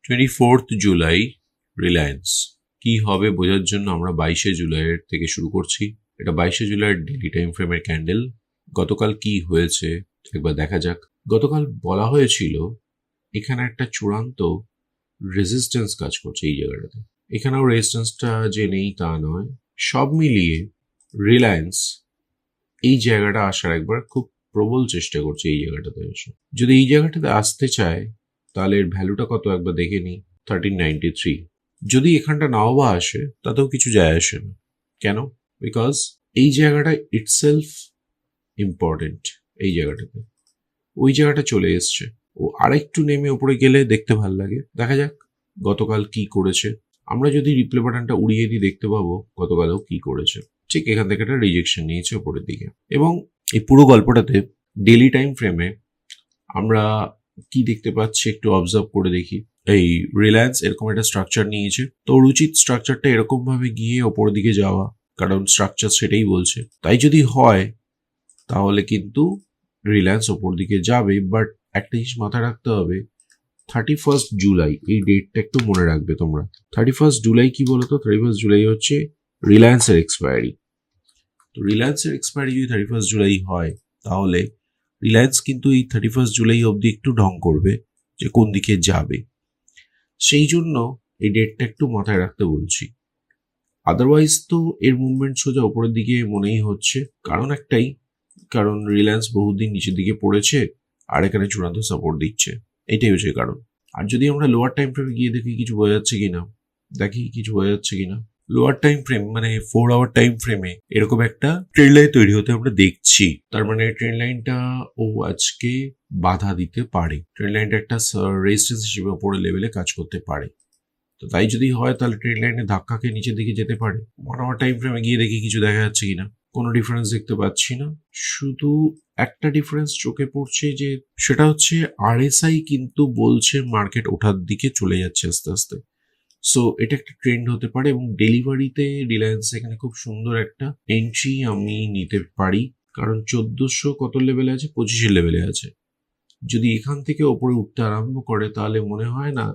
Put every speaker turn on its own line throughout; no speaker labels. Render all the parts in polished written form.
24th July Reliance কি হবে বোঝার জন্য আমরা 22শে জুলাইয়ের থেকে শুরু করছি। এটা 22শে জুলাইয়ের ডেইলি টাইম ফ্রেমের ক্যান্ডেল। গতকাল কি হয়েছে একবার দেখা যাক। গতকাল বলা হয়েছিল এখানে একটা চূড়ান্ত রেজিস্ট্যান্স কাজ করছে এই জায়গাটাতে। এখানেও রেজিস্ট্যান্সটা যে নেই তা নয়, সব মিলিয়ে রিলায়েন্স এই জায়গাটা আসার একবার খুব প্রবল চেষ্টা করছে এই জায়গাটাতে এসে। যদি এই জায়গাটাতে আসতে চায় তাহলে এর ভ্যালুটা কত একবার দেখে নিই, 1393। যদি এখানটা নাও বা আসে তাতেও কিছু যায় আসে না। কেন? বিকজ এই জায়গাটা ইটসেলফ ইম্পর্টেন্ট। এই জায়গাটাতে ওই জায়গাটা চলে এসছে, ও আরেকটু নেমে উপরে গেলে দেখতে ভাল লাগে। দেখা যাক গতকাল কি করেছে। আমরা যদি রিপ্লে বাটনটা উড়িয়ে দিই দেখতে পাবো গতকালও কি করেছে। ঠিক এখান থেকে একটা রিজেকশন নিয়েছে উপরের দিকে। এবং এই পুরো গল্পটাতে ডেইলি টাইম ফ্রেমে আমরা কি দেখতে পাচ্ছি একটু অবজার্ভ করে দেখি। এই রিলায়েন্স এরকম একটা স্ট্রাকচার নিয়েছে, তো ওর উচিত স্ট্রাকচারটা এরকম ভাবে গিয়ে ওপরের দিকে যাওয়া, কারণ স্ট্রাকচার সেটাই বলছে। তাই যদি হয় তাহলে কিন্তু রিলায়েন্স ওপর দিকে যাবে। বাট একটা জিনিস মাথায় রাখতে হবে, 31 জুলাই এই ডেটটা একটু মনে রাখবে তোমরা। 31 জুলাই কি বলতো? 31 জুলাই হচ্ছে রিলায়েন্সের এক্সপায়ারি। তো রিলায়েন্সের এক্সপায়ারি যদি 31 জুলাই হয় তাহলে রিলায়েন্স কিন্তু এই 31 জুলাই অবধি একটু ঢং করবে যে কোন দিকে যাবে। সেই জন্য এই ডেটটা একটু মাথায় রাখতে বলছি। আদারওয়াইজ তো এর মুভমেন্ট সোজা উপরের দিকে মনেই হচ্ছে। কারণ একটাই, কারণ রিলায়েন্স বহুদিন নিচের দিকে পড়েছে আর এখানে চূড়ান্ত সাপোর্ট দিচ্ছে, এটাই হচ্ছে কারণ। আর যদি আমরা লোয়ার টাইম ফ্রেমে গিয়ে দেখি কিছু বোঝা যাচ্ছে কিনা, দেখি কিছু বোঝা যাচ্ছে কিনা। লোয়ার টাইম ফ্রেম মানে 4 আওয়ার টাইম ফ্রেমে এরকম একটা ট্রেন্ড লাইন তৈরি হতে আমরা দেখছি। তার মানে ট্রেন্ড লাইনটা ও আজকে বাধা দিতে পারে, ট্রেন্ড লাইনটা একটা রেজিস্ট্যান্স হিসেবে উপরের লেভেলে কাজ করতে পারে। তো তাই যদি হয় তাহলে ট্রেন্ড লাইনে ধাক্কা খেয়ে নিচের দিকে যেতে পারে। 1 আওয়ার টাইম ফ্রেমে গিয়ে দেখি কিছু দেখা যাচ্ছে কিনা। কোনো ডিফারেন্স দেখতে পাচ্ছি না। শুধু একটা ডিফারেন্স চোখে পড়ছে, যে সেটা হচ্ছে আরএসআই কিন্তু বলছে মার্কেট ওঠার দিকে চলে যাচ্ছে আস্তে আস্তে। সো এটা একটা ট্রেন্ড হতে পারে এবং ডেলিভারিতে রিলায়েন্স এখানে খুব সুন্দর একটা এন্ট্রি আমি নিতে পারি। কারণ 1400 কত লেভেলে আছে? 25 লেভেলে আছে। যদি এখান থেকে ওপরে উঠতে আরম্ভ করে তাহলে মনে হয় না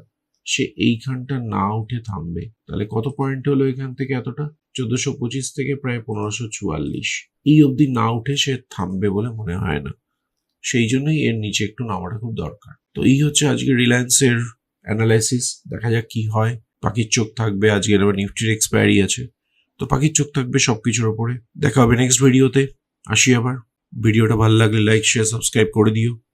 সে এইখানটা না উঠে থামবে। তাহলে কত পয়েন্ট হলো এখান থেকে? এতটা 1425 থেকে প্রায় 1544 এই অবধি না উঠে সে থামবে বলে মনে হয় না। সেই জন্যই এর নিচে একটু নামাটা খুব দরকার। তো এই হচ্ছে আজকে রিলায়েন্সের অ্যানালাইসিস। দেখা যাক কি হয়। পাখির চোখ থাকবে, আজকের আবার নিফটির এক্সপায়ারি আছে, তো পাখির চোখ থাকবে সবকিছুর ওপরে। দেখা হবে নেক্সট ভিডিওতে। আসি আবার। ভিডিওটা ভালো লাগলে লাইক শেয়ার সাবস্ক্রাইব করে দিও।